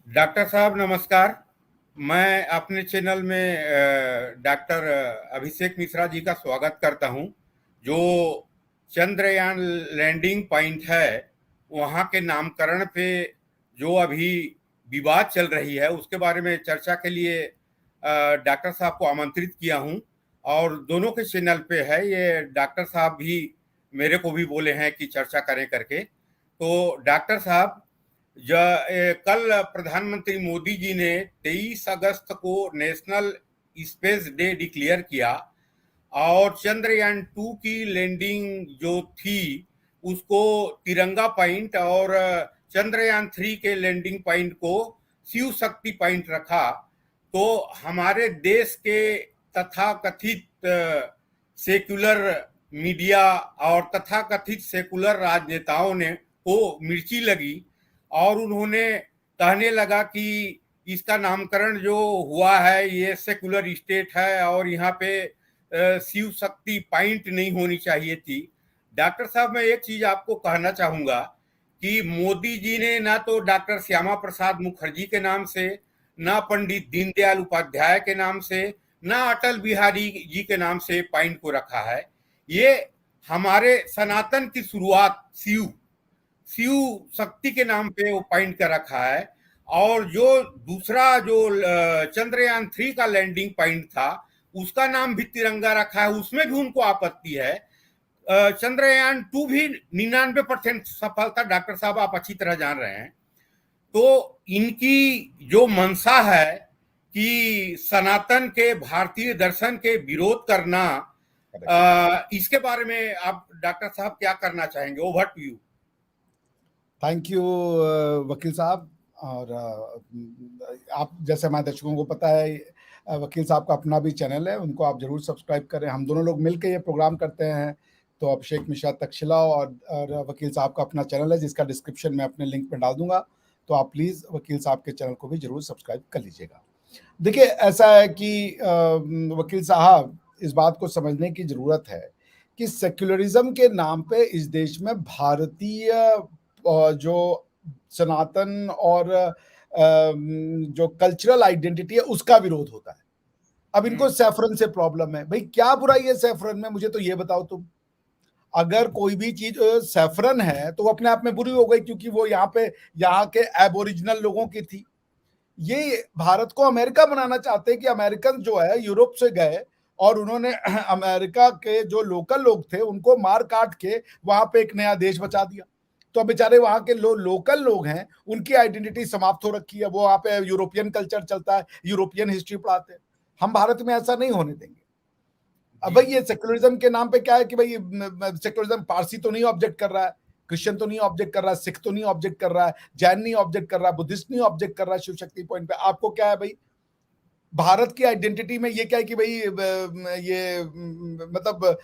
Doctor साहब नमस्कार। मैं अपने चैनल में डॉक्टर अभिषेक मिश्रा जी का स्वागत करता हूं। जो चंद्रयान लैंडिंग पॉइंट है वहां के नामकरण पे जो अभी विवाद चल रही है उसके बारे में चर्चा के लिए डॉक्टर साहब को आमंत्रित किया हूं। और दोनों के चैनल पे है ये। डॉक्टर साहब भी मेरे को भी बोले हैं कि चर्चा करें करके। तो डॉक्टर साहब, कल प्रधानमंत्री मोदी जी ने 23 अगस्त को नेशनल स्पेस डे डिक्लेयर किया और चंद्रयान 2 की लैंडिंग जो थी उसको तिरंगा पॉइंट और चंद्रयान 3 के लैंडिंग पॉइंट को शिव शक्ति पॉइंट रखा। तो हमारे देश के तथाकथित सेक्युलर मीडिया और तथाकथित सेकुलर राजनेताओं ने को मिर्ची लगी और उन्होंने कहने लगा कि इसका नामकरण जो हुआ है ये सेकुलर स्टेट है और यहाँ पे शिव शक्ति पॉइंट नहीं होनी चाहिए थी। डॉक्टर साहब, मैं एक चीज आपको कहना चाहूंगा कि मोदी जी ने ना तो डॉक्टर श्यामा प्रसाद मुखर्जी के नाम से, ना पंडित दीनदयाल उपाध्याय के नाम से, ना अटल बिहारी जी के नाम से पॉइंट को रखा है। ये हमारे सनातन की शुरुआत शिव शिव शक्ति के नाम पे वो पॉइंट कर रखा है। और जो दूसरा जो चंद्रयान 3 का लैंडिंग पॉइंट था उसका नाम भी तिरंगा रखा है, उसमें भी उनको आपत्ति है। चंद्रयान 2 भी 99% सफल था, डॉक्टर साहब आप अच्छी तरह जान रहे हैं। तो इनकी जो मंशा है कि सनातन के भारतीय दर्शन के विरोध करना, इसके बारे में आप डॉक्टर साहब क्या करना चाहेंगे? Over to you. Thank you वकील साहब। और आप जैसे हमारे दर्शकों को पता है वकील साहब का अपना भी चैनल है, उनको आप जरूर सब्सक्राइब करें। हम दोनों लोग मिलकर ये प्रोग्राम करते हैं। तो अभिषेक मिश्रा तक्षशिला और वकील साहब का अपना चैनल है जिसका डिस्क्रिप्शन में अपने लिंक में डाल दूंगा। तो आप प्लीज़ वकील साहब के चैनल को भी जरूर सब्सक्राइब कर लीजिएगा। देखिए, ऐसा है कि वकील साहब, इस बात को समझने की ज़रूरत है कि सेक्युलरिज्म के नाम पे इस देश में भारतीय जो सनातन और जो कल्चरल आइडेंटिटी है उसका विरोध होता है। अब इनको सैफरन से प्रॉब्लम है। भाई क्या बुराई है सैफरन में? मुझे तो ये बताओ तुम। अगर कोई भी चीज सैफरन है तो वो अपने आप में बुरी हो गई क्योंकि वो यहाँ के एबोरिजिनल लोगों की थी। ये भारत को अमेरिका बनाना चाहते हैं कि अमेरिकन जो है यूरोप से गए और उन्होंने अमेरिका के जो लोकल लोग थे उनको मार काट के वहां पे एक नया देश बचा दिया। तो बेचारे वहां के लोकल लोग हैं, उनकी आइडेंटिटी समाप्त हो रखी है। वो वहां पे यूरोपियन कल्चर चलता है, यूरोपियन हिस्ट्री पढ़ाते हैं। हम भारत में ऐसा नहीं होने देंगे। अब भाई ये सेक्युलरिज्म के नाम पे क्या है कि भाई सेक्युलरिज्म पारसी तो नहीं ऑब्जेक्ट कर रहा है, क्रिश्चियन तो नहीं ऑब्जेक्ट कर रहा है, सिख तो नहीं ऑब्जेक्ट कर रहा है, जैन नहीं ऑब्जेक्ट कर रहा है, बुद्धिस्ट नहीं ऑब्जेक्ट कर रहा है शिव शक्ति पॉइंट पे। आपको क्या है भाई? भारत की आइडेंटिटी में ये क्या है कि भाई ये मतलब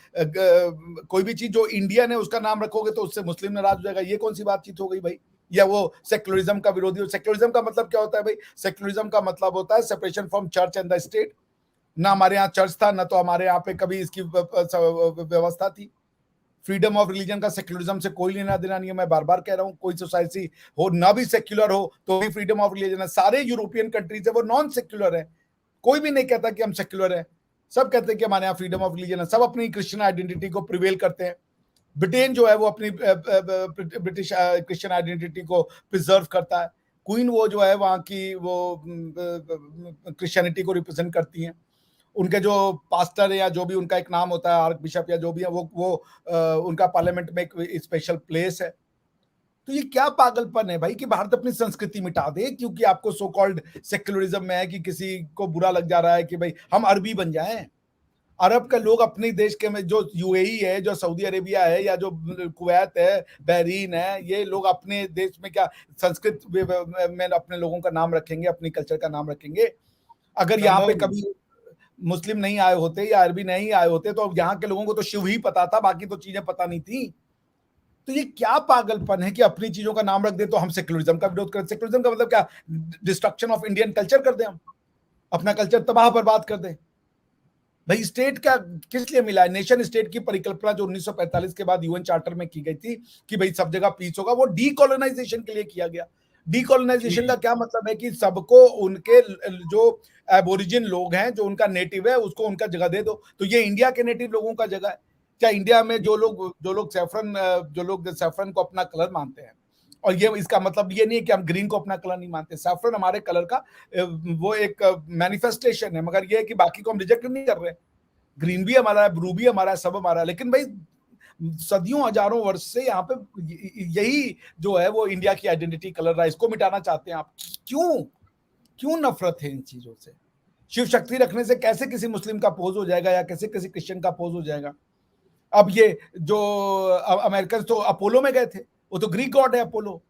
कोई भी चीज जो इंडियन है उसका नाम रखोगे तो उससे मुस्लिम नाराज हो जाएगा। ये कौन सी बातचीत हो गई भाई? या वो सेक्युलरिज्म का विरोधी? सेक्युलरिज्म का मतलब क्या होता है भाई? सेक्युलरिज्म का मतलब होता है separation from church and the state. ना हमारे यहाँ चर्च था, ना तो हमारे यहाँ पे कभी इसकी व्यवस्था थी। फ्रीडम ऑफ रिलीजन का सेक्युलरिज्म से कोई लेना देना नहीं है। मैं बार बार कह रहा हूँ, कोई सोसाइटी हो ना भी सेक्युलर हो तो भी फ्रीडम ऑफ रिलीजन है। सारे यूरोपियन कंट्रीज है वो नॉन सेक्युलर है। कोई भी नहीं कहता कि हम सेक्युलर है, सब कहते हैं कि हमारे यहाँ फ्रीडम ऑफ रिलीजन है। सब अपनी क्रिश्चियन आइडेंटिटी को प्रिवेल करते हैं। ब्रिटेन जो है वो अपनी ब्रिटिश क्रिश्चियन आइडेंटिटी को प्रिजर्व करता है। क्वीन वो जो है वहाँ की वो क्रिश्चियनिटी को रिप्रेजेंट करती हैं। उनके जो पास्टर है या जो भी उनका एक नाम होता है, आर्क बिशप या जो भी है, वो उनका पार्लियामेंट में एक स्पेशल प्लेस है। तो ये क्या पागलपन है भाई कि भारत अपनी संस्कृति मिटा दे क्योंकि आपको सो कॉल्ड सेक्युलरिज्म में है कि किसी को बुरा लग जा रहा है कि भाई हम अरबी बन जाएं। अरब के लोग अपने देश के में जो यूएई है, जो सऊदी अरेबिया है या जो कुवैत है, बहरीन है, ये लोग अपने देश में क्या संस्कृत में अपने लोगों का नाम रखेंगे, अपनी कल्चर का नाम रखेंगे? अगर यहाँ पे कभी मुस्लिम नहीं आए होते या अरबी नहीं आए होते तो यहाँ के लोगों को तो शिव ही पता था, बाकी तो चीजें पता नहीं थी। तो ये क्या पागलपन है कि अपनी चीजों का नाम रख दे तो हम सेक्युलरिज्म का विरोध करें? सेक्युलरिज्म का मतलब क्या? डिस्ट्रक्शन ऑफ इंडियन कल्चर कर दें? हम अपना कल्चर तबाह बर्बाद कर दें? भाई स्टेट क्या किस लिए मिला है? नेशन स्टेट की परिकल्पना जो 1945 के बाद यूएन चार्टर में की गई थी कि भाई सब जगह पीस होगा, वो डीकोलोनाइजेशन के लिए किया गया। डीकोलोनाइजेशन का क्या मतलब है कि सबको उनके जो एबोरिजिन लोग हैं, जो उनका नेटिव है, उसको उनका जगह दे दो। तो ये इंडिया के नेटिव लोगों का जगह है क्या? इंडिया में जो लोग सैफरन को अपना कलर मानते हैं, और ये इसका मतलब ये नहीं है कि हम ग्रीन को अपना कलर नहीं मानते। सैफरन हमारे कलर का वो एक मैनिफेस्टेशन है, मगर ये है कि बाकी को हम रिजेक्ट नहीं कर रहे। ग्रीन भी हमारा है, ब्लू भी हमारा है, सब हमारा है। लेकिन भाई सदियों हजारों वर्ष से यहाँ पे यही जो है वो इंडिया की आइडेंटिटी कलर है, इसको मिटाना चाहते हैं आप। क्यों नफरत है इन चीजों से? शिव शक्ति रखने से कैसे किसी मुस्लिम का पोज हो जाएगा, या कैसे किसी क्रिश्चियन का पोज हो जाएगा? अब ये जो अमेरिकन तो अपोलो में गए थे, वो तो ग्रीक गॉड है अपोलो।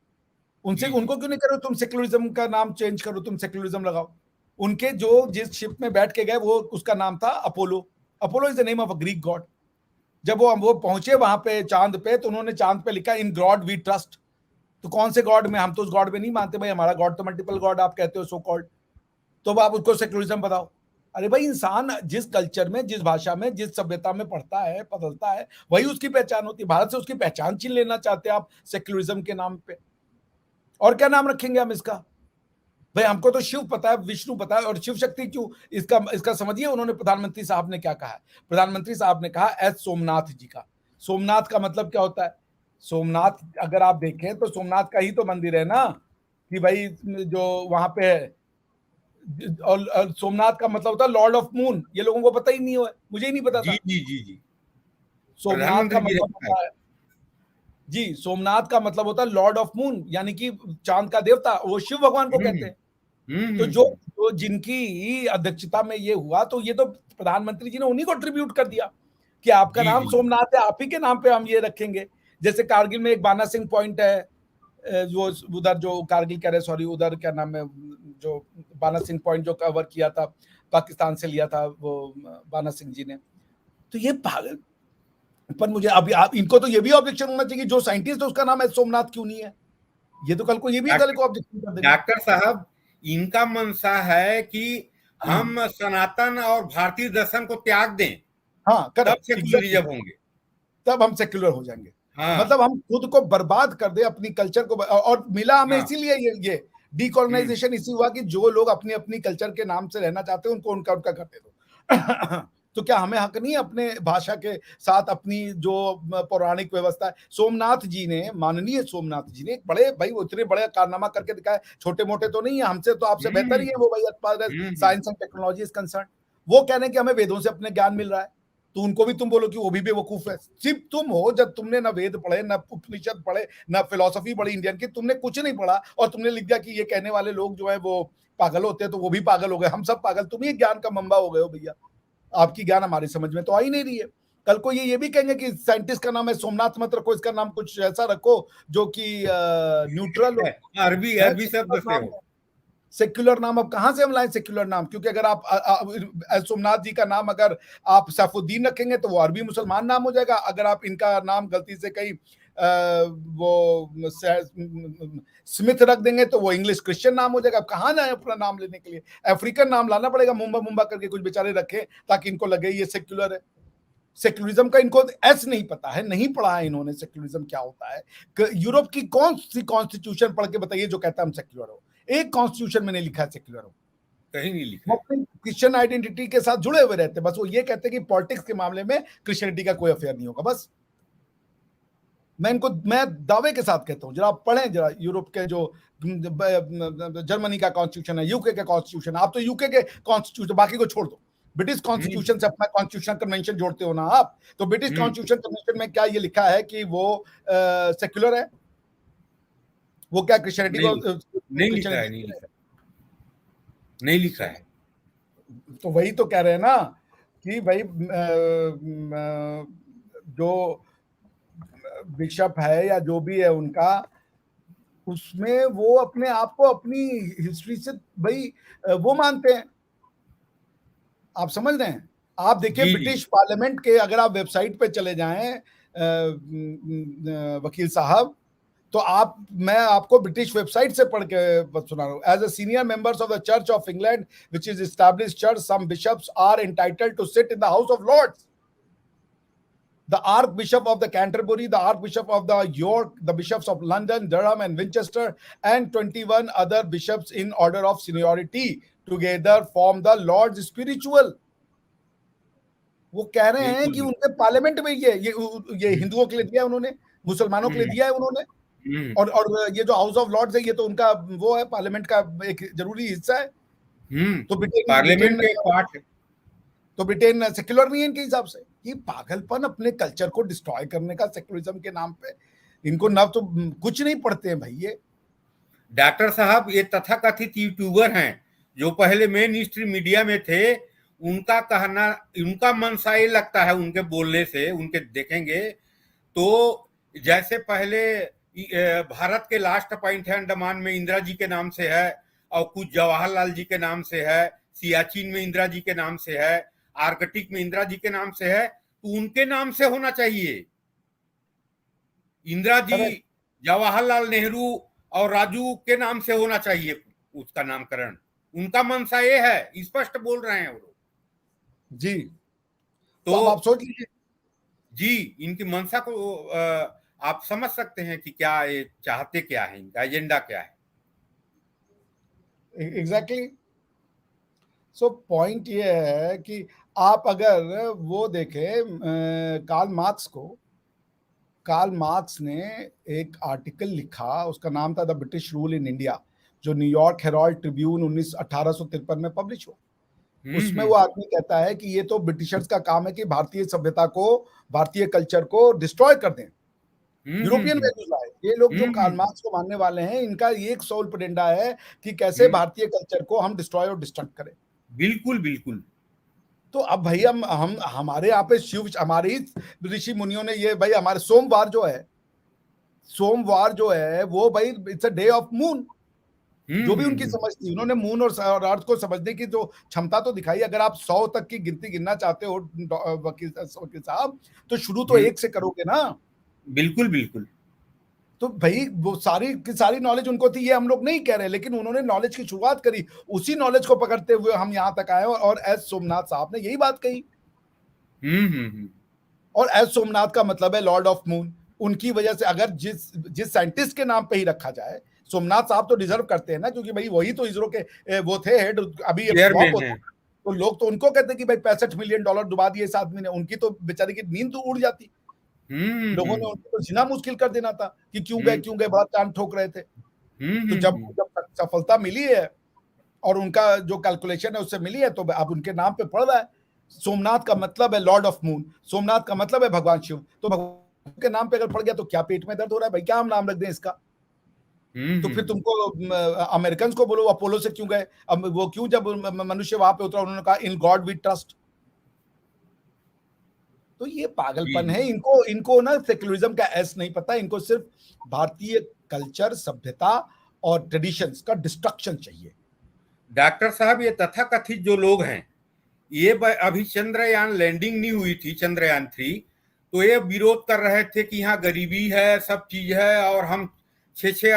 उनको क्यों नहीं करो तुम सेक्युलरिज्म का नाम चेंज करो, तुम सेक्युलरिज्म लगाओ। उनके जो जिस शिप में बैठ के गए वो उसका नाम था Apollo. Apollo is the name of a Greek God. जब वो पहुंचे वहां पे चांद पे, तो उन्होंने चांद पे लिखा इन गॉड वी ट्रस्ट। तो कौन से गॉड में? हम तो उस गॉड में नहीं मानते भाई, हमारा गॉड तो मल्टीपल गॉड आप कहते हो, सो कॉल्ड। तो अब आप उसको सेक्युलरिज्म बताओ। अरे भाई, इंसान जिस कल्चर में, जिस भाषा में, जिस सभ्यता में पढ़ता है, बदलता है, वही उसकी पहचान होती है। भारत से उसकी पहचान छीन लेना चाहते हैं आप सेक्युलरिज्म के नाम पे। और क्या नाम रखेंगे हम इसका? भाई हमको तो शिव पता है, विष्णु पता है, और शिव शक्ति क्यों? इसका समझिए उन्होंने, प्रधानमंत्री साहब ने क्या कहा है। प्रधानमंत्री साहब ने कहा एस सोमनाथ जी का। सोमनाथ का मतलब क्या होता है? सोमनाथ अगर आप देखें तो सोमनाथ का ही तो मंदिर है ना, कि भाई जो वहां पे है। और सोमनाथ का मतलब होता है लॉर्ड ऑफ मून। ये लोगों को पता ही नहीं है, मुझे ही नहीं पता जी था। जी जी जी, सोमनाथ का प्रधानमंत्री जी ने मतलब कहा है। होता है, जी, सोमनाथ का मतलब होता है लॉर्ड ऑफ मून, यानी कि चांद का देवता। वो शिव भगवान को कहते हैं। तो हम्म। जो जिनकी अध्यक्षता में ये हुआ, तो ये तो प्रधानमंत्री जी ने उन्हीं को ट्रिब्यूट कर दिया कि आपका जी नाम जी जी। सोमनाथ है, आप ही के नाम पे हम ये रखेंगे। जैसे कारगिल में एक बाना सिंह पॉइंट है, वो उधर जो कारगिल कह रहे, सॉरी, उधर क्या नाम है, जो बाना सिंह पॉइंट जो कवर किया था, पाकिस्तान से लिया था वो बाना सिंह जी ने। तो ये पागल। पर मुझे अभी आप इनको तो ये भी ऑब्जेक्शन होना चाहिए, जो साइंटिस्ट है उसका नाम है सोमनाथ क्यों नहीं है? ये तो कल को ये भी कल को ऑब्जेक्शन कर देंगे। डॉक्टर साहब, इनका मंशा है कि हम सनातन और भारतीय दर्शन को त्याग दें, हाँ, तब करेक्ट, एग्जैक्टली। सेक्युलरिज्म होंगे। तब हम सेक्युलर हो जाएंगे। हाँ मतलब हम खुद को बर्बाद कर दे, अपनी कल्चर को, और मिला हमें हाँ। इसीलिए ये हम्म डीकोलोनाइजेशन इसी हुआ कि जो लोग अपनी अपनी कल्चर के नाम से रहना चाहते हैं, उनको उनका उनका कर दे दो। तो क्या हमें हक नहीं अपने भाषा के साथ अपनी जो पौराणिक व्यवस्था है? सोमनाथ जी ने, माननीय सोमनाथ जी ने एक बड़े भाई, वो इतने बड़े कारनामा करके दिखाए, छोटे मोटे तो नहीं है, हमसे तो आपसे बेहतर ही है वो भाई, as far as hmm. Science and technology is concern. वो कह रहे हैं कि हमें वेदों से अपने ज्ञान मिल रहा है, तो उनको भी तुम बोलो कि वो भी बेवकूफ है। सिर्फ तुम हो, जब तुमने ना वेद पढ़े, ना उपनिषद पढ़े, ना फिलोसफी पढ़ी इंडियन की, तुमने कुछ नहीं पढ़ा, और तुमने लिख दिया कि ये कहने वाले लोग जो है वो पागल होते हैं, तो वो भी पागल हो गए, हम सब पागल, तुम ही ज्ञान का मंबा हो गए हो भैया। आपकी ज्ञान हमारी समझ में तो आ ही नहीं रही है। कल को ये भी कहेंगे कि साइंटिस्ट का नाम है सोमनाथ मत रखो, इसका नाम कुछ ऐसा रखो जो कि न्यूट्रल हो। अरबी है अरबी सेक्युलर शब्द से नाम हो। है। सेक्युलर नाम अब कहां से हम लाएं सेक्युलर नाम? क्योंकि अगर आप सोमनाथ जी का नाम अगर आप सैफुद्दीन रखेंगे तो वो अरबी मुसलमान नाम हो जाएगा। अगर आप इनका नाम गलती से कहीं वो स्मिथ रख देंगे तो वो इंग्लिश क्रिश्चियन नाम हो जाएगा। अब कहां जाए अपना नाम लेने के लिए? अफ्रीकन नाम लाना पड़ेगा, मुंबा मुंबा करके कुछ बेचारे रखे, ताकि इनको लगे ये सेक्युलर है। सेक्युलरिज्म का इनको एस नहीं पता है, नहीं पढ़ा है इन्होंने सेक्युलरिज्म क्या होता है। यूरोप की कौन सी कॉन्स्टिट्यूशन पढ़ के बताइए जो कहता है हम सेक्युलर हो? एक कॉन्स्टिट्यूशन में नहीं लिखा है सेक्युलर हो। कहीं नहीं लिखा वो है। अपनी क्रिश्चियन आइडेंटिटी के साथ जुड़े हुए रहते हैं, बस वो ये कहते हैं कि पॉलिटिक्स के मामले में क्रिश्चियनिटी का कोई अफेयर नहीं होगा। बस मैं दावे के साथ कहता हूं, जरा आप पढ़ें जरा यूरोप के जो जर्मनी का कॉन्स्टिट्यूशन है, यूके का कॉन्स्टिट्यूशन। आप तो यूके के कॉन्स्टिट्यूशन, बाकी को छोड़ दो, ब्रिटिश कॉन्स्टिट्यूशन से अपना कॉन्स्टिट्यूशन कन्वेंशन जोड़ते हो ना आप, तो ब्रिटिश कॉन्स्टिट्यूशन कन्वेंशन में क्या ये लिखा है कि वो सेक्युलर है? वो क्या क्रिश्चियनिटी नहीं को नहीं लिखा है, नहीं लिखा, नहीं लिखा है। तो वही तो कह रहे हैं ना कि भाई जो बिशप है या जो भी है उनका, उसमें वो अपने आप को अपनी हिस्ट्री से भाई वो मानते हैं। आप समझ रहे हैं? आप देखिए जी जी। ब्रिटिश पार्लियामेंट के, अगर आप वेबसाइट पे चले जाएं वकील साहब, तो मैं आपको ब्रिटिश वेबसाइट से पढ़ के सुना रहा हूँ। As a senior members of the church of England which is established church, some bishops are entitled to sit in the House of Lords. the Archbishop of the Canterbury, the Archbishop of the York, the bishops of London, Durham, and Winchester, and 21 other bishops in order of seniority together form the Lord's Spiritual. वो कह रहे हैं कि उनके parliament में ये हिंदुओं के लिए दिया है उन्होंने, मुसलमानों के लिए दिया है उन्होंने, और ये जो हाउस ऑफ लॉर्ड्स है ये तो उनका वो है, पार्लियामेंट का एक जरूरी हिस्सा है। तो पार्लियामेंट का एक पार्ट है। तो ब्रिटेन सेक्युलर नहीं है इनके हिसाब से। ये पागलपन, अपने कल्चर को डिस्ट्रॉय करने का सेक्युलरिज्म के नाम पे। इनको ना तो कुछ नहीं पढ़ते हैं भाई ये। डॉक्टर साहब, ये तथाकथित यूट्यूबर हैं जो पहले मेन स्ट्रीम मीडिया में थे, उनका कहना, उनका मनसा ये लगता है उनके बोलने से, उनके देखेंगे तो जैसे पहले भारत के लास्ट पॉइंट है अंडमान में इंदिरा जी के नाम से है, और कुछ जवाहरलाल जी के नाम से है, सियाचिन में इंदिरा जी के नाम से है, आर्कटिक में इंदिरा जी के नाम से है, तो उनके नाम से होना चाहिए। इंदिरा जी, जवाहरलाल नेहरू और राजू के नाम से होना चाहिए उसका नामकरण। उनका मनसा ये है, स्पष्ट बोल रहे हैं वो लोग जी। तो आप सोच लीजिए जी, इनकी मनसा को आप समझ सकते हैं कि क्या ये चाहते क्या है, इनका एजेंडा क्या है। एग्जैक्टली। सो पॉइंट ये है कि आप अगर वो देखें कार्ल मार्क्स ने एक आर्टिकल लिखा, उसका नाम था the British rule in India, जो न्यूयॉर्क हेराल्ड ट्रिब्यून 1853 में पब्लिश हुआ। उसमें वो आदमी कहता है कि ये तो ब्रिटिशर्स का काम है कि भारतीय सभ्यता को, भारतीय कल्चर को डिस्ट्रॉय कर दें, यूरोपियन वैल्यूज लाए। ये लोग जो कार्ल मार्क्स को मानने वाले हैं, इनका एक सोल एजेंडा है कि कैसे भारतीय कल्चर को हम डिस्ट्रॉय और डिस्ट्रक्ट करें। बिल्कुल बिल्कुल। तो अब भाई हम हमारे यहाँ पे हमारे ऋषि मुनियों ने ये, भाई हमारे सोमवार जो है वो भाई it's a day of moon. जो भी उनकी समझ थी, उन्होंने मून और अर्थ को समझने की जो क्षमता तो दिखाई। अगर आप 100 तक की गिनती गिनना चाहते हो वकील साहब, तो शुरू तो 1 से करोगे ना। बिल्कुल बिल्कुल। तो भाई वो सारी नॉलेज उनको थी, ये हम लोग नहीं कह रहे, लेकिन उन्होंने नॉलेज की शुरुआत करी। उसी नॉलेज को पकड़ते हुए हम यहां तक आए, और एस सोमनाथ साहब ने यही बात कही। और एस सोमनाथ का मतलब है लॉर्ड ऑफ मून। उनकी वजह से अगर जिस साइंटिस्ट के नाम पे ही रखा जाए, सोमनाथ साहब तो डिजर्व करते हैं ना, क्योंकि भाई वही तो इसरो के वो थे हेड। अभी तो लोग तो उनको कहते हैं कि भाई $65 मिलियन डुबा दिए इस आदमी ने। उनकी तो बेचारे की नींद तो उड़ जाती। लोगों ने उनको जीना मुश्किल कर देना था कि क्यों गए, बड़ा कान ठोक रहे थे। तो जब सफलता मिली है और उनका जो कैलकुलेशन है उससे मिली है, तो अब उनके नाम पे पड़ रहा है। सोमनाथ का मतलब है लॉर्ड ऑफ मून, सोमनाथ का मतलब है भगवान शिव। तो भगवान के नाम पे अगर पड़ गया तो क्या पेट में दर्द हो रहा है भाई, क्या हम नाम रख दें इसका। तो फिर तुमको अमेरिकन को बोलो अपोलो से क्यों गए, अब वो क्यों, जब मनुष्य वहां पे उतरा उन्होंने कहा इन गॉड वी ट्रस्ट। तो ये पागलपन है। इनको ना सेक्युलरिज्म का एस नहीं पता, इनको सिर्फ भारतीय कल्चर, सभ्यता और ट्रेडिशंस का डिस्ट्रक्शन चाहिए। डॉक्टर साहब, ये तथाकथित जो लोग हैं, ये अभी चंद्रयान लैंडिंग नहीं हुई थी, चंद्रयान 3, तो ये विरोध कर रहे थे कि यहाँ गरीबी है, सब चीज है, और हम 6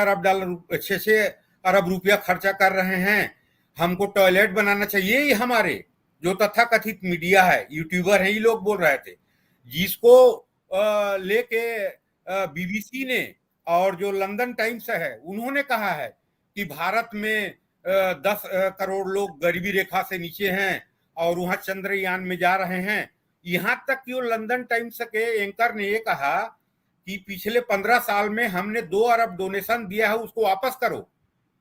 अरब रुपया खर्चा कर रहे हैं, हमको टॉयलेट बनाना चाहिए। ये हमारे जो तथाकथित मीडिया है, यूट्यूबर है, ये लोग बोल रहे थे, जिसको लेके बीबीसी ने और जो लंदन टाइम्स है उन्होंने कहा है कि भारत में 10 करोड़ लोग गरीबी रेखा से नीचे हैं और वहां चंद्रयान में जा रहे हैं। यहां तक कि वो लंदन टाइम्स के एंकर ने ये कहा कि पिछले 15 साल में हमने 2 अरब डोनेशन दिया है, उसको वापस करो,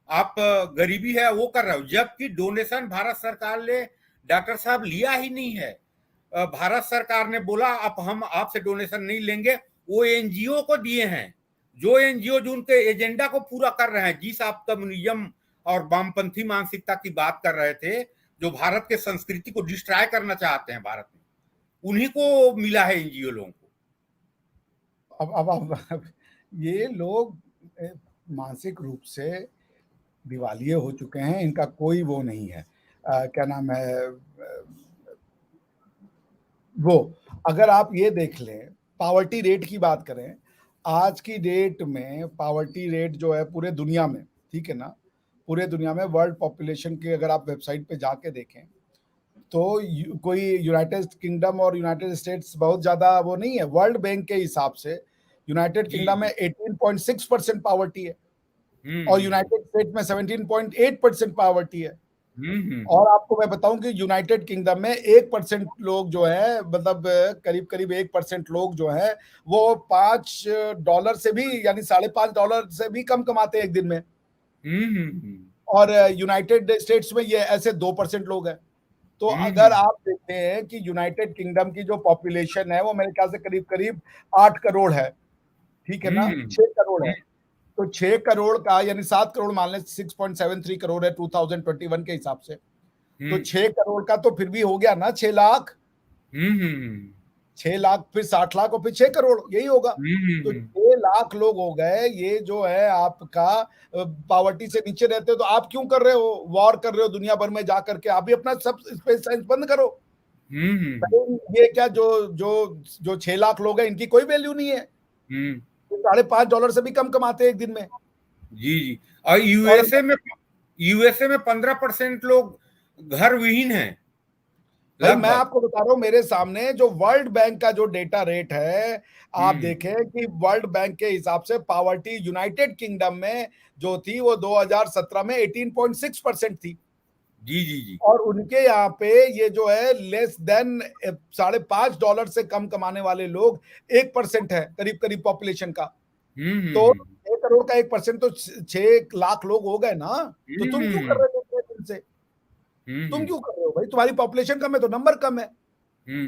आप गरीबी है वो कर रहे हो। जबकि डोनेशन भारत सरकार ने, डॉक्टर साहब, लिया ही नहीं है। भारत सरकार ने बोला अब हम आपसे डोनेशन नहीं लेंगे, वो एनजीओ को दिए हैं, जो एनजीओ जो उनके एजेंडा को पूरा कर रहे हैं, जिस आप कम्युनिज्म और वामपंथी मानसिकता की बात कर रहे थे, जो भारत के संस्कृति को डिस्ट्रॉय करना चाहते हैं भारत में, उन्हीं को मिला है एनजीओ लोगों को। अब ये लोग मानसिक रूप से दिवालिये हो चुके हैं, इनका कोई वो नहीं है। क्या नाम है वो, अगर आप ये देख लें, पावर्टी रेट की बात करें, आज की डेट में पावर्टी रेट जो है पूरे दुनिया में, ठीक है ना, पूरे दुनिया में वर्ल्ड पॉपुलेशन की अगर आप वेबसाइट पे जाके देखें, तो कोई यूनाइटेड किंगडम और यूनाइटेड स्टेट्स बहुत ज्यादा वो नहीं है। वर्ल्ड बैंक के हिसाब से यूनाइटेड जी किंगडम में जी। 18.6% पावर्टी है और हम्म। यूनाइटेड स्टेट में 17.8% पावर्टी है। हम्म। और आपको मैं बताऊं कि यूनाइटेड किंगडम में 1% लोग जो है, मतलब करीब करीब 1% लोग जो है वो $5 से भी, यानी $5.5 से भी कम कमाते हैं एक दिन में। और यूनाइटेड स्टेट्स में ये ऐसे 2% लोग हैं। तो अगर हम्म। आप देखते हैं कि यूनाइटेड किंगडम की जो पॉपुलेशन है वो मेरे ख्याल से करीब करीब 8 करोड़ है, ठीक है ना, हम्म। 6 करोड़ है। तो 6 करोड़ का यानी 7 करोड़ मान लें, 6.73 करोड़ है 2021 के हिसाब से। तो 6 करोड़ का तो फिर भी हो गया ना 6 लाख। 6 लाख फिर 60 लाख और फिर 6 करोड़, यही होगा। तो 6 लाख लोग हो गए ये जो है आपका पावर्टी से नीचे रहते हो। तो आप क्यों कर रहे हो, वॉर कर रहे हो दुनिया भर में जाकर के? आप भी अपना सब स्पेस साइंस बंद करो। ये क्या जो जो जो 6 लाख लोग हैं इनकी कोई वैल्यू नहीं है, $5.5 से भी कम कमाते हैं एक दिन में। जी जी। और और यूएसए में 15% लोग घर विहीन हैं भाई मैं लगभग। आपको बता रहा हूं, मेरे सामने जो वर्ल्ड बैंक का जो डेटा रेट है, आप हम्म। देखें कि वर्ल्ड बैंक के हिसाब से पावर्टी यूनाइटेड किंगडम में जो थी वो 2017 में 18.6% थी। जी जी जी। और उनके यहाँ पे ये जो है लेस देन $5.5 से कम कमाने वाले लोग 1% है करीब करीब पॉपुलेशन का। तो हम्म। 6 करोड़ का 1% तो 6 लाख लोग हो गए ना। तो तुम क्यों कर हम्म। रहे हो इनसे? तुम हम्म। क्यों कर रहे हो भाई? तुम्हारी पॉपुलेशन कम है तो नंबर कम है। हम्म।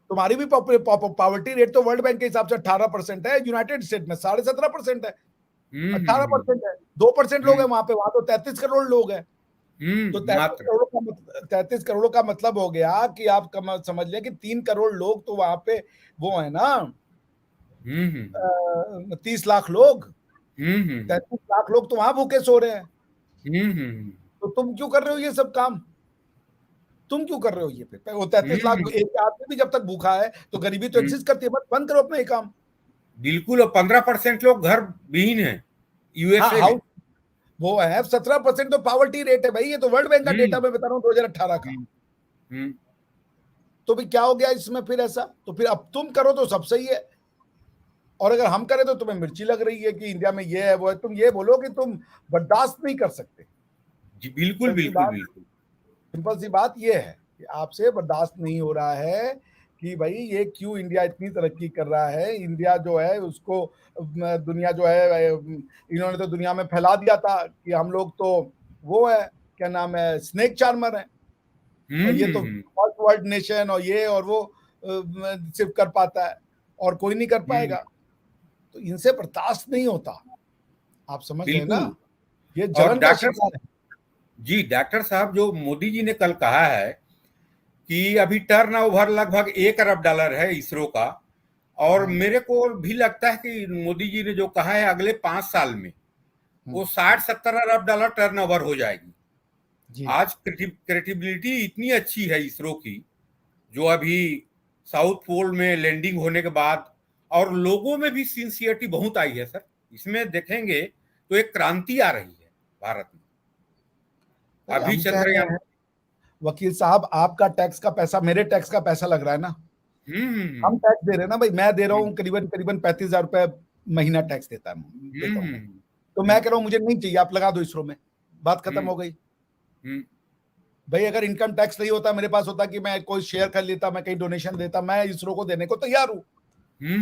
तुम्हारी भी पावर्टी रेट तो वर्ल्ड बैंक के हिसाब से 18% है, यूनाइटेड स्टेट में 17.5% है। अट्ठारह हम्म। परसेंट है, 2% लोग हम्म। हैं वहां पे, वहां तो 33 करोड़ लोग हैं। तो तैतीस मात्र। करोड़ का 33 करोड़ का मतलब हो गया कि आप समझ लें कि 3 करोड़ लोग तो वहां पे वो है ना, हम्म। 30 लाख लोग, हम्म। 33 लाख लोग तो वहां भूखे सो रहे हैं। हम्म। तो तुम क्यों कर रहे हो ये सब काम? तुम क्यों कर रहे हो ये? फिर वो 33 लाख हम्म। एक आदमी भी जब तक भूखा है तो गरीबी तो हम्म। एग्जिस्ट करती है। बस बंद करो अपना ये काम। बिल्कुल। और 15% लोग घर विहीन हैं हाँ, यूएसए में। हाउस वो है 17% तो पावर्टी रेट है भाई। ये तो वर्ल्ड बैंक का हम्म। डेटा मैं बता रहा हूँ 2018 का। हम्म। हम्म। तो भी क्या हो गया इसमें फिर ऐसा? तो फिर अब तुम करो तो सब सही है, और अगर हम करें तो तुम्हें मिर्ची लग रही है कि इंडिया में ये है वो है। तुम ये बोलो कि तुम बर्दाश्त नहीं कर सकते। जी बिल्कुल बिल्कुल बिल्कुल। सिंपल सी बात ये है कि आपसे बर्दाश्त नहीं हो रहा है कि भाई ये क्यों इंडिया इतनी तरक्की कर रहा है। इंडिया जो है उसको दुनिया जो है इन्होंने तो दुनिया में फैला दिया था कि हम लोग तो वो है, क्या नाम है, स्नेक चार्मर है। और ये तो हम्म। फर्स्ट वर्ल्ड नेशन और ये और वो सिर्फ कर पाता है और कोई नहीं कर हम्म। पाएगा। तो इनसे बर्दाश्त नहीं होता। आप समझ रहे हैं ना? बिल्कुल। ये और जलन का शिकार है। जी डॉक्टर साहब, जो मोदी जी ने कल कहा है कि अभी टर्न ओवर लगभग $1 अरब है इसरो का। और हम्म, मेरे को भी लगता है कि मोदी जी ने जो कहा है अगले 5 साल में हम्म, वो 60-70 अरब डॉलर टर्न ओवर हो जाएगी। जी। आज क्रेडिबिलिटी इतनी अच्छी है इसरो की, जो अभी साउथ पोल में लैंडिंग होने के बाद, और लोगों में भी सिंसियरिटी बहुत आई है सर। इसमें देखेंगे तो एक क्रांति आ रही है भारत में। भाई अभी हम कह रहे चंद्रयान। हैं वकील साहब, आपका टैक्स का पैसा मेरे टैक्स का पैसा लग रहा है ना। हम हम्म। टैक्स दे रहे हैं ना भाई। मैं दे रहा हम्म। हूँ करीबन करीबन 35,000 रुपए महीना टैक्स देता हूँ मैं। हम्म। तो मैं हम्म। कह रहा हूँ मुझे नहीं चाहिए, आप लगा दो इसरो में, बात खत्म हम्म। हो गई। हम्म। भाई अगर इनकम टैक्स नहीं होता, मेरे पास होता कि मैं कोई शेयर कर लेता, मैं कहीं डोनेशन देता, मैं इसरो को देने को तैयार हूँ।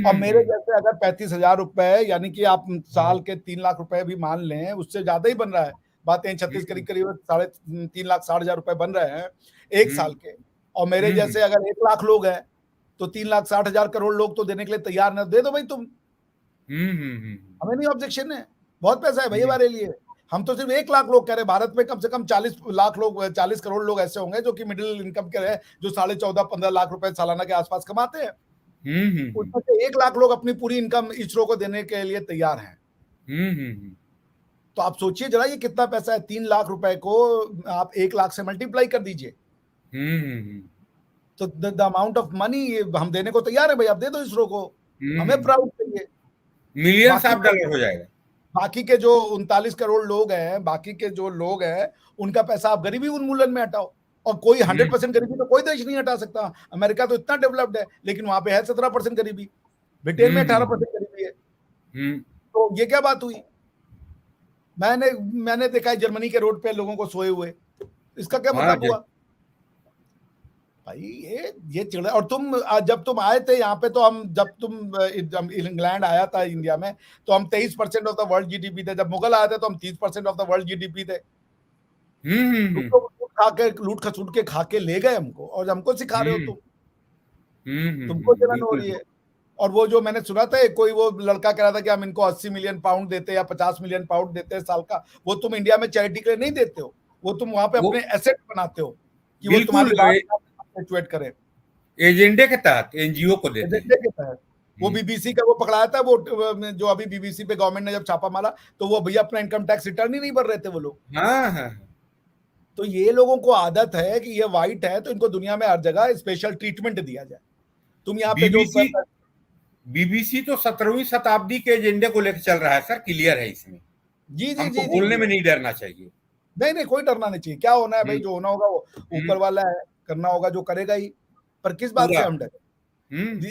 और मेरे हम्म। जैसे अगर 35,000 रुपए, यानी कि आप साल के 3 लाख रुपए भी मान लें, उससे ज्यादा ही बन रहा है। बातें 36 हम्म। करीब करीब 3,60,000 रुपए बन रहे हैं एक हम्म। साल के। और मेरे हम्म। जैसे अगर 1 लाख लोग हैं तो 3,60,000 करोड़ लोग तो देने के लिए तैयार ना। दे दो भाई तुम, हमें नहीं ऑब्जेक्शन है। बहुत पैसा है भाई हमारे लिए। हम तो सिर्फ 1 लाख लोग कह रहे हैं। भारत में कम से कम 40 लाख लोग, 40 करोड़ लोग ऐसे होंगे जो कि मिडिल इनकम के रहे, जो 14.5-15 लाख रुपए सालाना के आसपास कमाते हैं। उसमें से 1 लाख लोग अपनी पूरी इनकम इसरो को देने के लिए तैयार हैं। तो आप सोचिए जरा ये कितना पैसा है। 3 लाख रुपए को आप 1 लाख से मल्टीप्लाई कर दीजिए। तो द अमाउंट ऑफ मनी हम देने को तैयार है भाई। आप दे दो इसरो को, हमें प्राउड चाहिए। मिलियंस बाकी ऑफ डॉलर हो जाएगा। बाकी के जो 39 करोड़ लोग हैं, बाकी के जो लोग हैं, उनका पैसा आप गरीबी उन्मूलन में हटाओ। और कोई 100% गरीबी तो कोई देश नहीं हटा सकता। अमेरिका तो इतना डेवलप्ड है, लेकिन वहां पे है 17% गरीबी, ब्रिटेन में 18% गरीबी है। तो ये क्या बात हुई? मैंने देखा है जर्मनी के रोड पे लोगों को सोए हुए, इसका क्या मतलब हुआ भाई? ये चिड़। और तुम जब तुम आए थे यहाँ पे, तो जब तुम इंग्लैंड आया था इंडिया में, तो हम 23% ऑफ द वर्ल्ड जीडीपी थे। जब मुगल आए थे तो हम 30% ऑफ द वर्ल्ड जीडीपी थे। लूट खसूट के खा के ले गए हमको, और हमको सिखा रहे हो तुमको जलन हो रही है। और वो जो मैंने सुना था, कोई वो लड़का कह रहा था कि हम इनको 80 मिलियन पाउंड देते या 50 मिलियन पाउंड देते हैं साल का। वो तुम इंडिया में चैरिटी के लिए नहीं देते हो, वो तुम वहां पे अपने एसेट बनाते हो कि वो तुम्हारे फ्लक्चुएट करे एजेंडे के तहत, एनजीओ को देते हैं। के तहत। वो बीबीसी का वो पकड़ाया था, वो जो अभी बीबीसी पे गवर्नमेंट ने जब छापा मारा, तो वो भैया अपना इनकम टैक्स रिटर्न ही नहीं भर रहे थे वो लोग। तो ये लोगों को आदत है कि ये वाइट है तो इनको दुनिया में हर जगह स्पेशल ट्रीटमेंट दिया जाए। तुम यहाँ पे बीबीसी तो 17वीं शताब्दी के एजेंडे को लेकर चल रहा है सर, क्लियर है इसमें। जी जी जी, बोलने में नहीं डरना चाहिए। नहीं, कोई डरना नहीं चाहिए। क्या होना है भाई, जो होना होगा वो ऊपर वाला है, करना होगा जो करेगा ही। पर किस बात से हम डरे?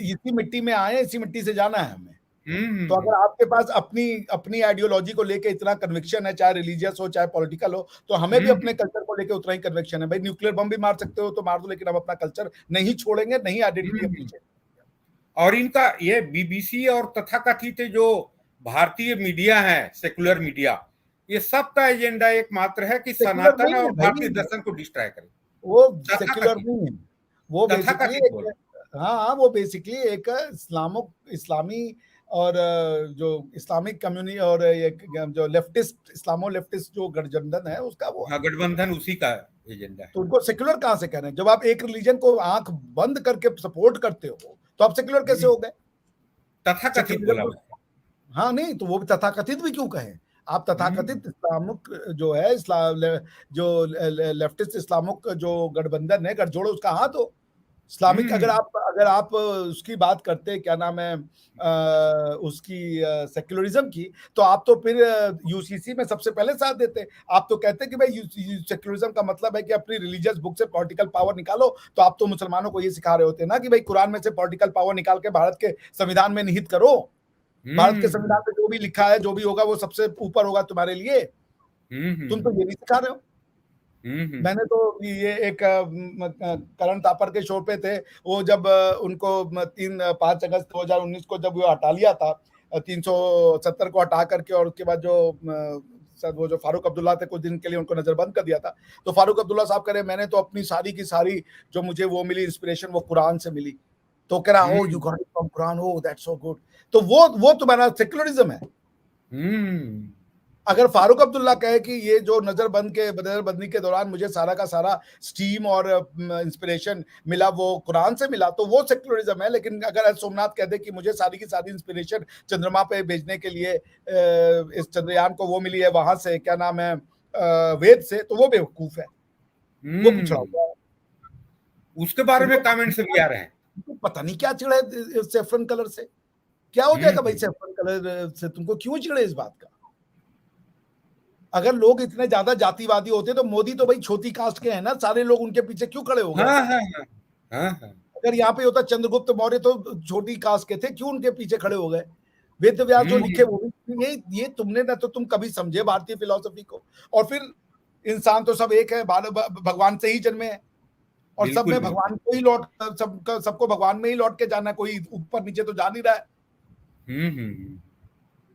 इसी मिट्टी में आए, इसी मिट्टी से जाना है हमें। तो अगर आपके पास अपनी आइडियोलॉजी को लेके इतना कन्विक्शन है, चाहे रिलीजियस हो चाहे पॉलिटिकल हो, तो हमें भी अपने कल्चर को लेके उतना ही कन्विक्शन है। भाई न्यूक्लियर बम भी मार सकते हो तो मार दो, लेकिन हम अपना कल्चर नहीं छोड़ेंगे, नहीं आइडेंटिटी अपनी छोड़ेंगे। और इनका ये बीबीसी और तथाकथित जो भारतीय मीडिया है, सेकुलर मीडिया, ये सबका एजेंडा एकमात्र है कि सनातन और भारतीय दर्शन को डिस्ट्रॉय करें। वो सेक्युलर नहीं है, वो बेसिकली हाँ, वो बेसिकली एक इस्लामी और जो इस्लामिक कम्युनिटी और एक जो लेफ्टिस्ट, इस्लामो लेफ्टिस्ट जो गठबंधन है उसका वो गठबंधन, उसी का एजेंडा है। तो उनको सेक्युलर कहाँ से कह रहे हैं? जब आप एक रिलीजन को आंख बंद करके सपोर्ट करते हो तो आप सेक्युलर कैसे हो गए? तथाकथित बोला। हाँ नहीं, तो वो तथाकथित भी क्यों कहें? आप तथाकथित इस्लामिक जो है, जो लेफ्टिस्ट इस्लामिक जो गठबंधन है, गठजोड़, उसका हाथ हो इस्लामिक। अगर आप उसकी बात करते, क्या नाम है, उसकी सेक्युलरिज्म की, तो आप तो फिर यूसीसी में सबसे पहले साथ देते। आप तो कहते कि भाई सेक्युलरिज्म का मतलब है कि अपनी रिलीजियस बुक से पॉलिटिकल पावर निकालो। तो आप तो मुसलमानों को ये सिखा रहे होते ना कि भाई कुरान में से पॉलिटिकल पावर निकाल के भारत के संविधान में निहित करो। भारत के संविधान में जो भी लिखा है, जो भी होगा वो सबसे ऊपर होगा तुम्हारे लिए। तुम तो ये नहीं सिखा रहे हो। मैंने तो ये एक करण तापर के शो पे थे, वो जब उनको 5 अगस्त 2019 को जब वो हटा लिया था, 370 को हटा करके, और उसके बाद जो वो जो फारूक अब्दुल्ला थे, कुछ दिन के लिए उनको नजरबंद कर दिया था। तो फारूक अब्दुल्ला साहब कह रहे, मैंने तो अपनी सारी की सारी जो मुझे वो मिली इंस्पिरेशन, वो कुरान से मिली। तो कह रहा, oh you got it from Quran, oh that's so good. तो वो तुम्हारा सेक्युलरिज्म है। अगर फारूक अब्दुल्ला कहे कि ये जो नजरबंदी के दौरान मुझे सारा का सारा स्टीम और इंस्पिरेशन मिला वो कुरान से मिला, तो वो सेक्युलरिज्म है। लेकिन अगर सोमनाथ कह दे कि मुझे सारी की सारी इंस्पिरेशन चंद्रमा पे भेजने के लिए इस चंद्रयान को वो मिली है वहां से, क्या नाम है, वेद से, तो वो बेवकूफ है, वो पिछड़ा हुआ है। उसके बारे में कमेंट्स भी आ रहे हैं। तो पता नहीं क्या चिढ़े सेफ्रन कलर से। क्या हो जाएगा भाई सेफ्रन कलर से? तुमको क्यों चिढ़े इस बात का? अगर लोग इतने ज्यादा जातिवादी होते तो मोदी तो भाई छोटी कास्ट के हैं ना, सारे लोग उनके पीछे क्यों खड़े हो गए? अगर यहाँ पे होता चंद्रगुप्त मौर्य तो छोटी कास्ट के थे, क्यों उनके पीछे खड़े हो गए? वेद व्यास जो लिखे वो भी ये तुमने ना, तो तुम कभी समझे भारतीय फिलॉसफी को? और फिर इंसान तो सब एक है, भगवान से ही जन्मे हैं, और सब में भगवान को ही सबको भगवान में ही लौट के जाना, कोई ऊपर नीचे तो जा नहीं रहा है।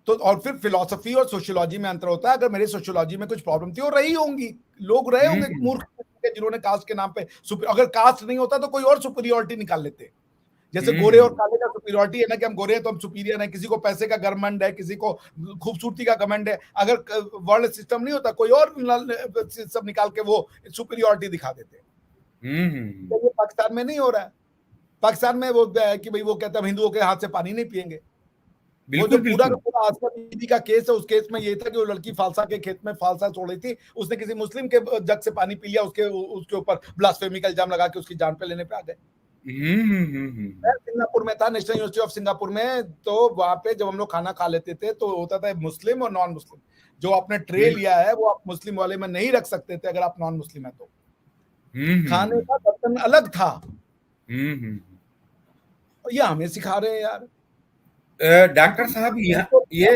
तो और फिर फिलॉसफी और सोशियोलॉजी में अंतर होता है। अगर मेरे सोशियोलॉजी में कुछ प्रॉब्लम थी, और रही होंगी, लोग रहे होंगे मूर्ख जिन्होंने कास्ट के नाम पे, अगर कास्ट नहीं होता तो कोई और सुपीरियरिटी निकाल लेते। जैसे गोरे और काले का सुपीरियरिटी है ना, कि हम गोरे हैं तो हम सुपीरियर हैं, किसी को पैसे का घमंड है, किसी को खूबसूरती का घमंड है। अगर वर्ल्ड सिस्टम नहीं होता, कोई और सब निकाल के वो सुपीरियरिटी दिखा देते। तो ये पाकिस्तान में नहीं हो रहा है। पाकिस्तान में वो है कि भाई वो कहता है हिंदुओं के हाथ से पानी नहीं पियेंगे। वो जो पूरा का पूरा आसफा बीबी का केस है, उस केस में ये था कि वो लड़की फालसा के खेत में फालसा छोड़ रही थी, उसने किसी मुस्लिम के जग से पानी पी लिया, उसके ऊपर ब्लास्फेमी का इल्जाम लगा के उसकी जान पे लेने पे आ गए। सिंगापुर में था, नेशनल यूनिवर्सिटी ऑफ सिंगापुर में, तो वहां पे जब हम लोग खाना खा लेते थे तो होता था मुस्लिम और नॉन मुस्लिम। जो आपने ट्रे लिया है वो आप मुस्लिम वाले में नहीं रख सकते थे अगर आप नॉन मुस्लिम है तो। खाने का बर्तन अलग था। हम्म। और ये हमें सिखा रहे हैं यार। हमको डॉक्टर साहब ये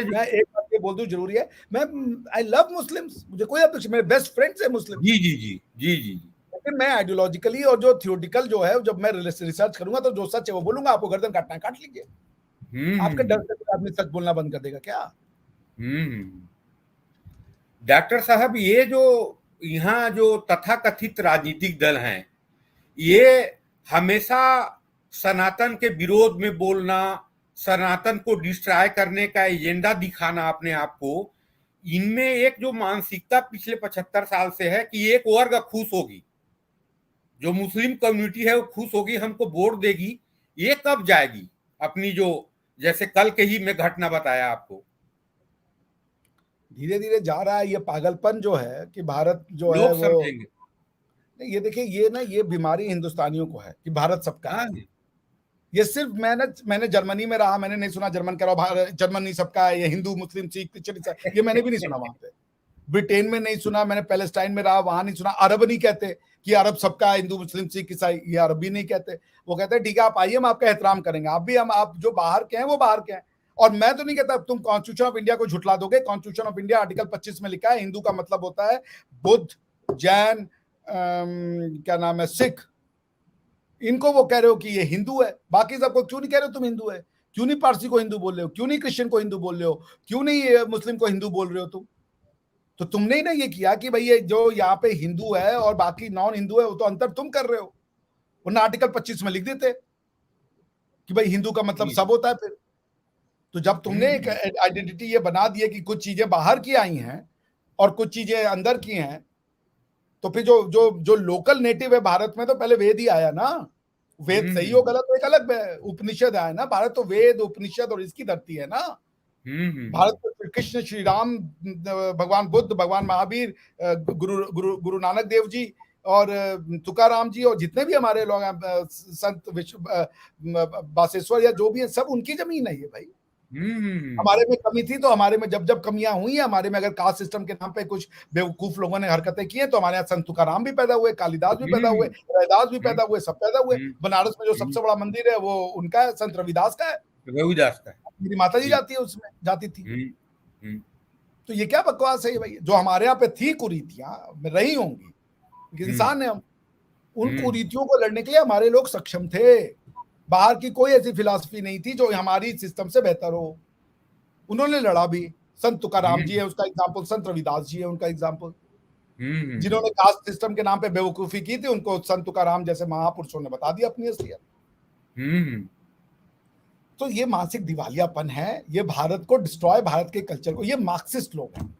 मैं एक बात ये बोल दूं जरूरी है, मैं आई लव मुस्लिम्स, मुझे कोई अपोजिशन, मेरे बेस्ट फ्रेंड्स है मुस्लिम्स। जी जी जी जी जी जी। लेकिन मैं आइडियोलॉजिकली और जो थियोटिकल जो है, जब मैं रिसर्च करूंगा तो जो सच है वो बोलूंगा। आपको गर्दन काटना है काट लीजिए। आपके डर हम्म से कोई आदमी सच बोलना बंद कर देगा क्या? हम्म। डॉक्टर साहब ये जो यहाँ जो तथाकथित राजनीतिक दल हैं, ये हमेशा सनातन के विरोध में बोलना, सनातन को डिस्ट्रॉय करने का एजेंडा दिखाना अपने आप को, इनमें एक जो मानसिकता पिछले 75 साल से है कि एक वर्ग खुश होगी, जो मुस्लिम कम्युनिटी है वो खुश होगी, हमको वोट देगी, ये कब जाएगी अपनी जो, जैसे कल के ही मैं घटना बताया आपको। धीरे धीरे जा रहा है ये पागलपन जो है कि भारत जो है लोग वो, समझेंगे। नहीं ये देखिए, ये ना ये बीमारी हिंदुस्तानियों को है कि भारत सबका है। हाँ। ये सिर्फ मैंने जर्मनी में रहा, मैंने नहीं सुना जर्मन कह रहा जर्मनी सबका है, ये हिंदू मुस्लिम सिख क्रिश्चियन ईसाई, ये मैंने भी नहीं सुना वहां पे। ब्रिटेन में नहीं सुना, मैंने पैलेस्टाइन में रहा, वहां नहीं सुना। अरब नहीं कहते कि अरब सबका है, हिंदू मुस्लिम सिख ईसाई, ये अरबी नहीं कहते। वो कहते हैं ठीक है आप आइए, हम आपका एहतराम करेंगे, आप भी, हम, आप जो बाहर के हैं वो बाहर के हैं। और मैं तो नहीं कहता तुम कॉन्स्टिट्यूशन ऑफ इंडिया को झुटला दोगे। कॉन्स्टिट्यूशन ऑफ इंडिया आर्टिकल 25 में लिखा है हिंदू का मतलब होता है बुद्ध, जैन, क्या नाम है, सिख। इनको वो कह रहे हो कि ये हिंदू है, बाकी सबको क्यों नहीं कह रहे हो तुम हिंदू है? क्यों नहीं पारसी को हिंदू बोल रहे हो? क्यों नहीं क्रिश्चियन को हिंदू बोल रहे हो? क्यों नहीं मुस्लिम को हिंदू बोल रहे हो तुम? तो तुमने ही ना ये किया कि भाई ये जो यहाँ पे हिंदू है और बाकी नॉन हिंदू है, वो तो अंतर तुम कर रहे हो। वरना आर्टिकल 25 में लिख देते कि भाई हिंदू का मतलब जी। सब होता है फिर। तो जब तुमने एक हम्म आइडेंटिटी ये बना दी है कि कुछ चीजें बाहर की आई हैं और कुछ चीजें अंदर की हैं, तो फिर जो जो जो लोकल नेटिव है भारत में, तो पहले वेद ही आया ना। वेद सही हो हम्म गलत तो एक अलग उपनिषद आया ना। भारत तो वेद उपनिषद और इसकी धरती है ना। भारत हम्म। में श्री कृष्ण, श्री राम, भगवान बुद्ध, भगवान महावीर, गुरु गुरु गुरु नानक देव जी और तुकाराम जी और जितने भी हमारे लोग हैं, संत विश्व बासेश्वर या जो भी है, सब उनकी जमीन है ये भाई। हमारे में कमी थी तो हमारे में जब जब कमियां हुई, हमारे में अगर कास्ट सिस्टम के नाम पे कुछ बेवकूफ लोगों ने हरकतें की हैं, तो हमारे यहाँ संत तुकाराम भी पैदा हुए, कालिदास भी पैदा हुए, रैदास भी पैदा हुए, सब पैदा हुए। बनारस में जो सबसे बड़ा मंदिर है वो उनका है, संत रविदास का है। रविदास का है। मेरी माता जी जी। जाती है उसमें, जाती थी। हम्म। तो ये क्या बकवास है ये भाई? जो हमारे यहाँ पे थी कुरीतियां रही होंगी, इंसान है हम, उन कुरीतियों को लड़ने के लिए हमारे लोग सक्षम थे। बाहर की कोई ऐसी फिलॉसफी नहीं थी जो हमारी सिस्टम से बेहतर हो। उन्होंने लड़ा भी। संत तुकाराम जी है उसका एग्जाम्पल, संत रविदास जी है उनका एग्जाम्पल। जिन्होंने कास्ट सिस्टम के नाम पे बेवकूफी की थी, उनको संत तुकाराम जैसे महापुरुषों ने बता दिया अपनी असलियत। तो ये मानसिक दिवालियापन है, ये भारत को डिस्ट्रॉय, भारत के कल्चर को, ये मार्क्सिस्ट लोग हैं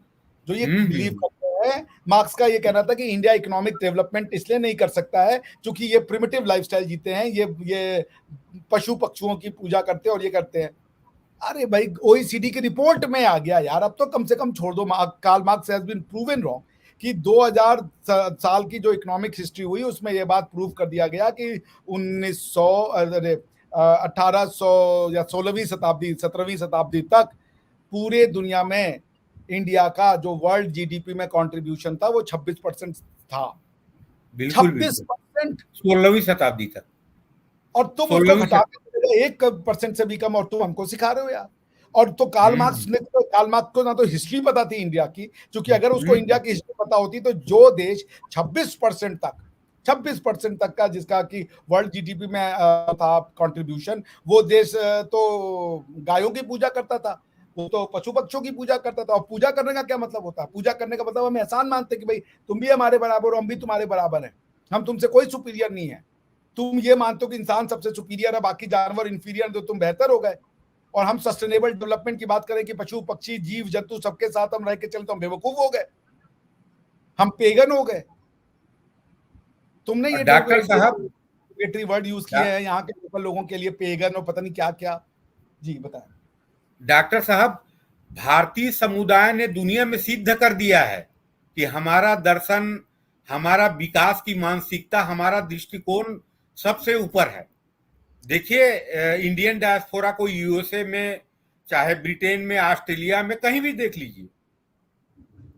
जो ये बिलीव करते हैं। मार्क्स का ये कहना था कि इंडिया इकोनॉमिक डेवलपमेंट इसलिए नहीं कर सकता है क्योंकि ये प्रिमिटिव लाइफस्टाइल जीते हैं, ये पशु पक्षुओं की पूजा करते हैं और ये करते हैं। अरे भाई ओईसीडी की रिपोर्ट में आ गया यार, अब तो कम से कम छोड़ दो। Karl Marx has been proven wrong कि 2000 साल की जो इकोनॉमिक हिस्ट्री हुई उसमें यह बात प्रूव कर दिया गया कि 1900 अरे 1800 या 16वीं शताब्दी 17वीं शताब्दी तक पूरे दुनिया में इंडिया का जो वर्ल्ड जीडीपी में कंट्रीब्यूशन था वो 26% था। बिल्कुल बिल्कुल 26%। 16वीं शताब्दी तक। और तुम उसको घटा के 1% से भी कम, और तुम हमको सिखा रहे हो यार। और तो कार्ल मार्क्स को ना तो हिस्ट्री पता थी इंडिया की, क्योंकि अगर उसको इंडिया की हिस्ट्री पता होती तो जो देश 26% तक का जिसका कि वर्ल्ड जीडीपी में था कंट्रीब्यूशन, वो देश तो गायों की पूजा करता था, वो तो पशु पक्षियों की पूजा करता था। और पूजा करने का क्या मतलब होता है? पूजा करने का मतलब हम एहसान मानते कि भाई तुम भी हमारे बराबर हो, हम भी तुम्हारे बराबर हैं, हम तुमसे कोई सुपीरियर नहीं है। तुम ये मानते हो कि इंसान सबसे सुपीरियर है, बाकी जानवर इंफीरियर, तो तुम बेहतर हो गए। और हम सस्टेनेबल डेवलपमेंट की बात करें कि पशु पक्षी जीव जंतु सबके साथ हम रह के चले, तो हम बेवकूफ हो गए, हम पेगन हो गए। तुमने ये डॉक्टर साहब वर्ड यूज किए हैं यहाँ के लोकल लोगों के लिए, पेगन और पता नहीं क्या क्या। जी बताएं। डॉक्टर साहब, भारतीय समुदाय ने दुनिया में सिद्ध कर दिया है कि हमारा दर्शन, हमारा विकास की मानसिकता, हमारा दृष्टिकोण सबसे ऊपर है। देखिए इंडियन डायस्पोरा को यूएसए में, चाहे ब्रिटेन में, ऑस्ट्रेलिया में, कहीं भी देख लीजिए,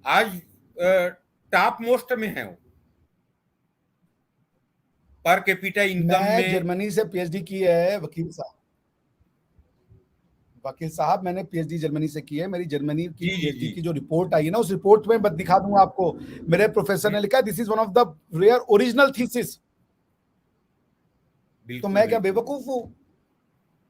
आज टॉप मोस्ट में है वो। पर कैपिटा इनकम मैं में। जर्मनी से पीएचडी की है वकील साहब, मैंने पीएचडी जर्मनी से की है। मेरी जर्मनी की जी जी पीएचडी जी, की जो रिपोर्ट आई है ना, उस रिपोर्ट में बस दिखा दूंगा आपको। मेरे प्रोफेसर ने लिखा है this is one of the rare original thesis. तो बिल्कुल मैं क्या बिल्कुल। बेवकूफ हूँ?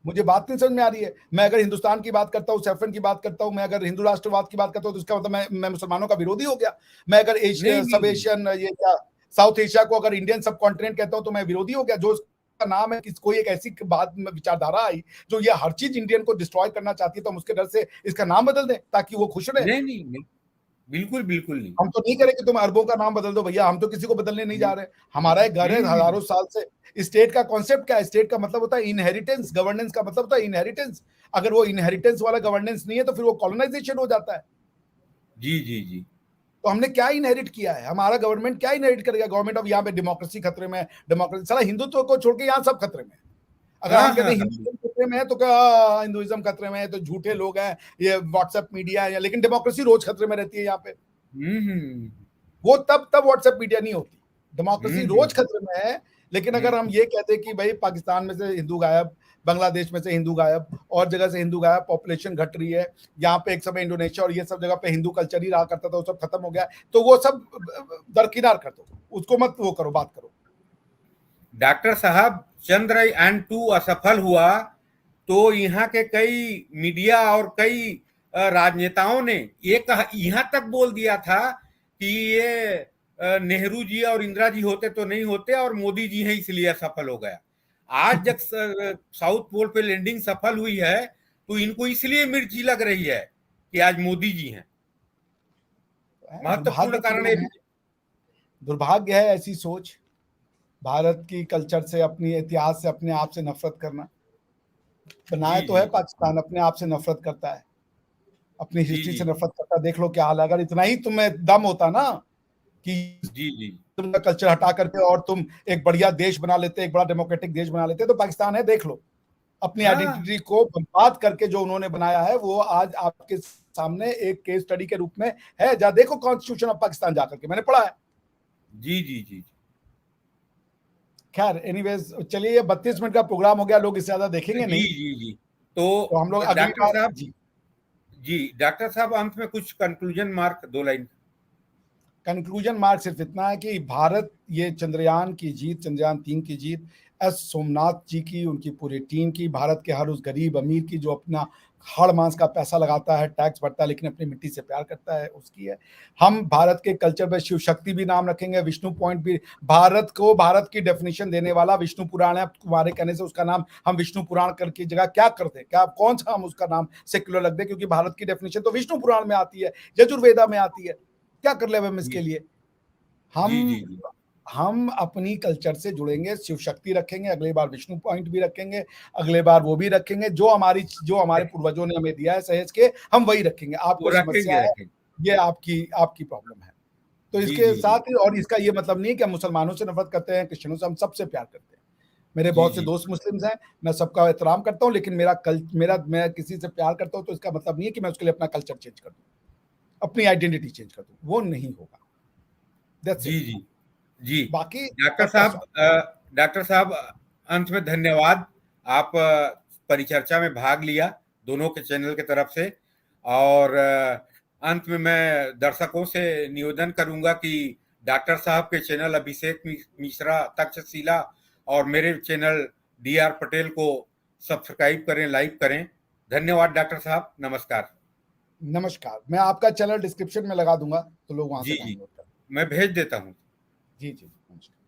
मुझे बात नहीं समझ में आ रही है। मैं अगर हिंदुस्तान की बात करता हूँ, सैफरन की बात करता हूँ, मैं अगर हिंदू राष्ट्रवाद की बात करता हूँ, तो इसका मतलब मैं मुसलमानों का विरोधी हो गया। मैं अगर नहीं एशिया, नहीं सब नहीं। एशियन, ये क्या साउथ एशिया को अगर इंडियन सब कॉन्टिनेंट कहता हूँ, तो मैं विरोधी हो गया। जो उसका नाम है, किस कोई एक ऐसी बात में विचारधारा आई जो ये हर चीज इंडियन को डिस्ट्रॉय करना चाहती है, तो हम उसके डर से इसका नाम बदल दें ताकि वो खुश रहे। नहीं नहीं नहीं, बिल्कुल बिल्कुल नहीं। हम तो नहीं करें कि तुम अरबों का नाम बदल दो भैया, हम तो किसी को बदलने नहीं जा हम्म रहे। हमारा एक घर है हम्म, हजारों साल से। स्टेट का कॉन्सेप्ट क्या है? स्टेट का मतलब होता है इनहेरिटेंस, गवर्नेंस का मतलब होता है इनहेरिटेंस। अगर वो इनहेरिटेंस वाला गवर्नेंस नहीं है, तो फिर वो कॉलोनाइजेशन हो जाता है। जी जी जी। तो हमने क्या इनहेरिट किया है? हमारा गवर्नमेंट क्या इनहेरिट करेगा? गवर्नमेंट ऑफ, यहाँ पे डेमोक्रेसी खतरे में है। डेमोक्रेसी सारा हिंदुत्व को छोड़ के यहाँ सब खतरे में है। अगर हाँ हम कहते हाँ हैं हाँ, हिंदुत्व खतरे में है, तो क्या हिंदुइज्म खतरे में है? तो झूठे लोग हैं, ये व्हाट्सएप मीडिया है। लेकिन डेमोक्रेसी रोज खतरे में रहती है यहाँ पे। हम्म। वो तब व्हाट्सएप मीडिया नहीं होती। डेमोक्रेसी रोज हम्म खतरे में है। लेकिन अगर हम हम्म, ये कहते कि भाई पाकिस्तान में से हिंदू गायब, बांग्लादेश में से हिंदू गायब, और जगह से हिंदू गायब, पॉपुलेशन घट रही है, यहाँ पे एक समय इंडोनेशिया और ये सब जगह पे हिंदू कल्चर ही रहा करता था, वो सब खत्म हो गया, तो वो सब दरकिनार कर दो, उसको मत वो करो, बात करो। डॉक्टर साहब, चंद्रयान 2 असफल हुआ तो यहाँ के कई मीडिया और कई राजनेताओं ने ये कहा, यहाँ तक बोल दिया था कि ये नेहरू जी और इंदिरा जी होते तो नहीं होते, और मोदी जी हैं इसलिए असफल हो गया। आज जब साउथ पोल पे लैंडिंग सफल हुई है, तो इनको इसलिए मिर्ची लग रही है कि आज मोदी जी हैं। महत्वपूर्ण दुर्भाग्य के कारण लोग ये हैं, भी। दुर्भाग्य है ऐसी सोच। भारत की कल्चर से, अपनी इतिहास से, अपने आप से नफरत करना। बनाया जी तो है जी पाकिस्तान, अपने आप से नफरत करता है, अपनी जी हिस्ट्री जी से नफरत करता है। देख लो क्या हाल है। अगर इतना ही तुम्हें दम होता ना कि जी जी तुम कल्चर हटा करके और तुम एक बढ़िया देश बना लेते, एक बड़ा डेमोक्रेटिक देश बना लेते, तो पाकिस्तान है, देख लो। अपनी हाँ आइडेंटिटी को बर्बाद करके जो उन्होंने बनाया है, वो आज आपके सामने एक केस स्टडी के रूप में है। जा देखो कॉन्स्टिट्यूशन ऑफ पाकिस्तान जाकर के, मैंने पढ़ा है। जी जी जी खैर एनीवेज, चलिए, ये 32 मिनट का प्रोग्राम हो गया, लोग इससे ज्यादा देखेंगे जी नहीं। जी जी। तो तो हम लोग अगली डॉक्टर बार साहब, जी, जी डॉक्टर साहब, अंत में कुछ conclusion mark 2 line. Conclusion mark सिर्फ इतना है कि भारत, ये चंद्रयान की जीत, चंद्रयान 3 की जीत, एस सोमनाथ जी की, उनकी पूरी टीम की, भारत के हर उस गरीब अमीर की जो अपना हाड़ मांस का पैसा लगाता है, टैक्स भरता है, लेकिन अपनी मिट्टी से प्यार करता है, उसकी है। हम भारत के कल्चर में शिव शक्ति भी नाम रखेंगे, विष्णु पॉइंट भी। भारत को भारत की डेफिनेशन देने वाला विष्णु पुराण है। तुम्हारे कहने से उसका नाम हम विष्णु पुराण करके जगह क्या कर दें? क्या कौन सा हम उसका नाम सेक्युलर रख दें? क्योंकि भारत की डेफिनेशन तो विष्णु पुराण में आती है, यजुर्वेदा में आती है। क्या कर ले हम इसके जी लिए? जी हम जी जी हम अपनी कल्चर से जुड़ेंगे, शिव शक्ति रखेंगे, अगली बार विष्णु पॉइंट भी रखेंगे, अगले बार वो भी रखेंगे, जो हमारे पूर्वजों ने हमें दिया है सहेज के, हम वही रखेंगे। वो आपको समस्या रखेंगे है, रखेंगे। ये आपकी प्रॉब्लम है। तो जी इसके जी जी साथ ही, और इसका ये मतलब नहीं है कि हम मुसलमानों से नफरत करते हैं, क्रिश्चियनों से, हम सबसे प्यार करते हैं। मेरे जी बहुत से जी दोस्त मुस्लिम्स हैं, मैं सबका एहतराम करता हूँ, लेकिन मैं किसी से प्यार करता हूँ तो इसका मतलब नहीं है कि मैं उसके लिए अपना कल्चर चेंज कर दूँ, अपनी आइडेंटिटी चेंज कर दूँ। वो नहीं होगा। दैट्स जी इट। जी जी। बाकी डॉक्टर सबका साहब, स्वागत। डॉक्टर साहब, अंत में धन्यवाद। आप परिचर्चा में भाग लिया दोनों के चैनल की तरफ से। और अंत में मैं दर्शकों से निवेदन करूंगा कि डॉक्टर साहब के चैनल अभिषेक मिश्रा तक्षशिला और मेरे चैनल DR पटेल को सब्सक्राइब करें, लाइक करें। धन्यवाद डॉक्टर साहब, नमस्कार। नमस्कार। मैं आपका चैनल डिस्क्रिप्शन में लगा दूंगा, तो लोग वहां जी से जी, डाउनलोड कर। मैं भेज देता हूँ। जी जी, नमस्कार।